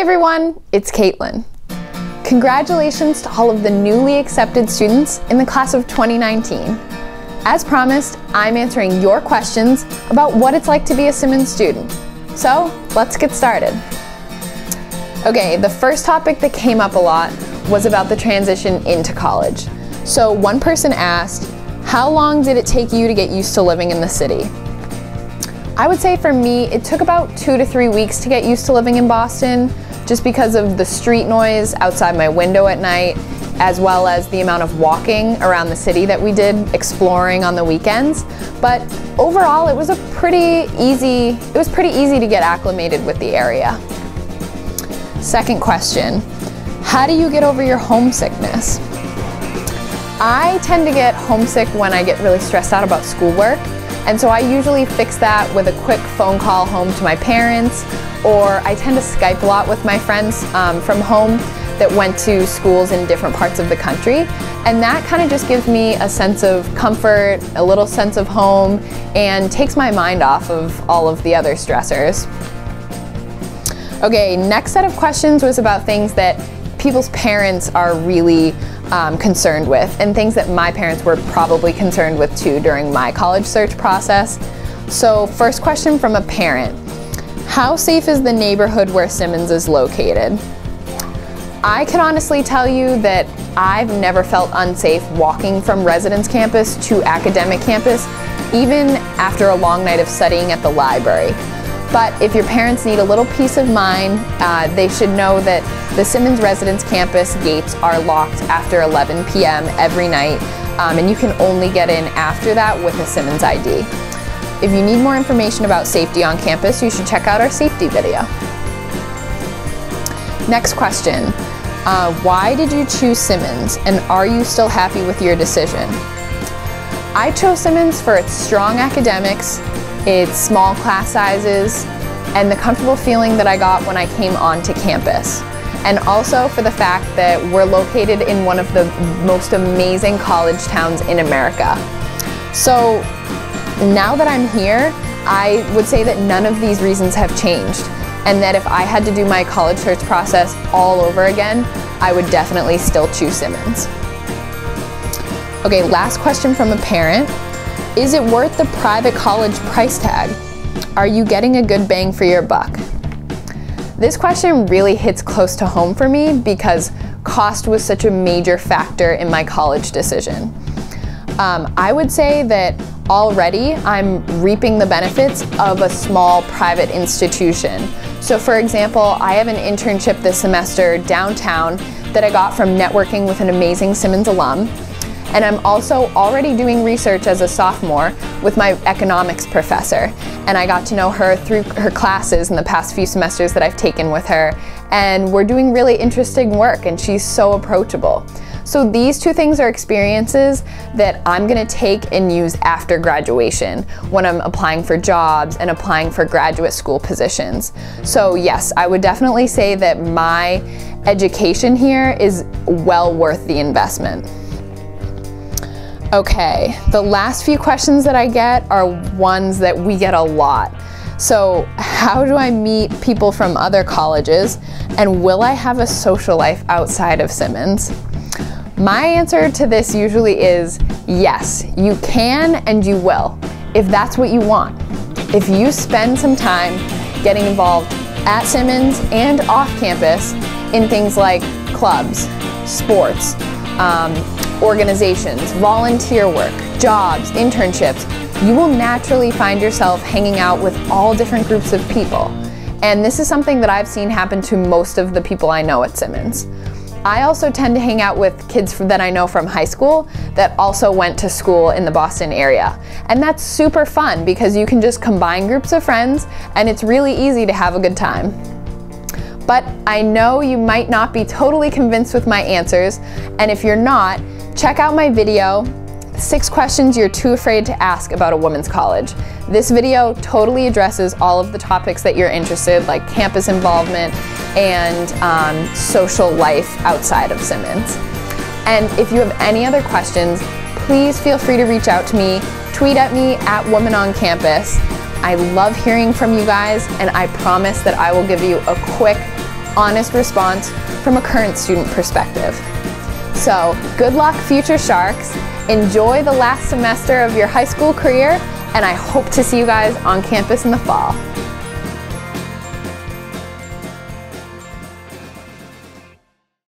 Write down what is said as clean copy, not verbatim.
Hey everyone, it's Kaitlyn. Congratulations to all of the newly accepted students in the class of 2019. As promised, I'm answering your questions about what it's like to be a Simmons student. So, let's get started. Okay, the first topic that came up a lot was about the transition into college. So one person asked, how long did it take you to get used to living in the city? I would say for me, it took about 2 to 3 weeks to get used to living in Boston, just because of the street noise outside my window at night, as well as the amount of walking around the city that we did, exploring on the weekends. But overall, it was pretty easy to get acclimated with the area. Second question, how do you get over your homesickness? I tend to get homesick when I get really stressed out about schoolwork, and so I usually fix that with a quick phone call home to my parents, or I tend to Skype a lot with my friends from home that went to schools in different parts of the country, and that kind of just gives me a sense of comfort, a little sense of home, and takes my mind off of all of the other stressors. Okay, next set of questions was about things that people's parents are really concerned with, and things that my parents were probably concerned with too during my college search process. So first question from a parent, how safe is the neighborhood where Simmons is located? I can honestly tell you that I've never felt unsafe walking from residence campus to academic campus, even after a long night of studying at the library. But if your parents need a little peace of mind, they should know that the Simmons residence campus gates are locked after 11 p.m. every night, and you can only get in after that with a Simmons ID. If you need more information about safety on campus, you should check out our safety video. Next question, why did you choose Simmons, and are you still happy with your decision? I chose Simmons for its strong academics, its small class sizes, and the comfortable feeling that I got when I came onto campus. And also for the fact that we're located in one of the most amazing college towns in America. So now that I'm here, I would say that none of these reasons have changed, and that if I had to do my college search process all over again, I would definitely still choose Simmons. Okay, last question from a parent. Is it worth the private college price tag? Are you getting a good bang for your buck? This question really hits close to home for me because cost was such a major factor in my college decision. I would say that already I'm reaping the benefits of a small private institution. So for example, I have an internship this semester downtown that I got from networking with an amazing Simmons alum. And I'm also already doing research as a sophomore with my economics professor. And I got to know her through her classes in the past few semesters that I've taken with her. And we're doing really interesting work, and she's so approachable. So these two things are experiences that I'm gonna take and use after graduation when I'm applying for jobs and applying for graduate school positions. So yes, I would definitely say that my education here is well worth the investment. Okay, the last few questions that I get are ones that we get a lot. So, how do I meet people from other colleges, and will I have a social life outside of Simmons? My answer to this usually is yes, you can and you will, if that's what you want. If you spend some time getting involved at Simmons and off campus in things like clubs, sports, organizations, volunteer work, jobs, internships, you will naturally find yourself hanging out with all different groups of people. And this is something that I've seen happen to most of the people I know at Simmons. I also tend to hang out with kids that I know from high school that also went to school in the Boston area. And that's super fun because you can just combine groups of friends and it's really easy to have a good time. But I know you might not be totally convinced with my answers, and if you're not, check out my video, 6 questions you're too afraid to ask about a women's college. This video totally addresses all of the topics that you're interested, like campus involvement and social life outside of Simmons. And if you have any other questions, please feel free to reach out to me, tweet at me at @WomanOnCampus. I love hearing from you guys, and I promise that I will give you a quick, honest response from a current student perspective. So, good luck, future Sharks. Enjoy the last semester of your high school career, and I hope to see you guys on campus in the fall.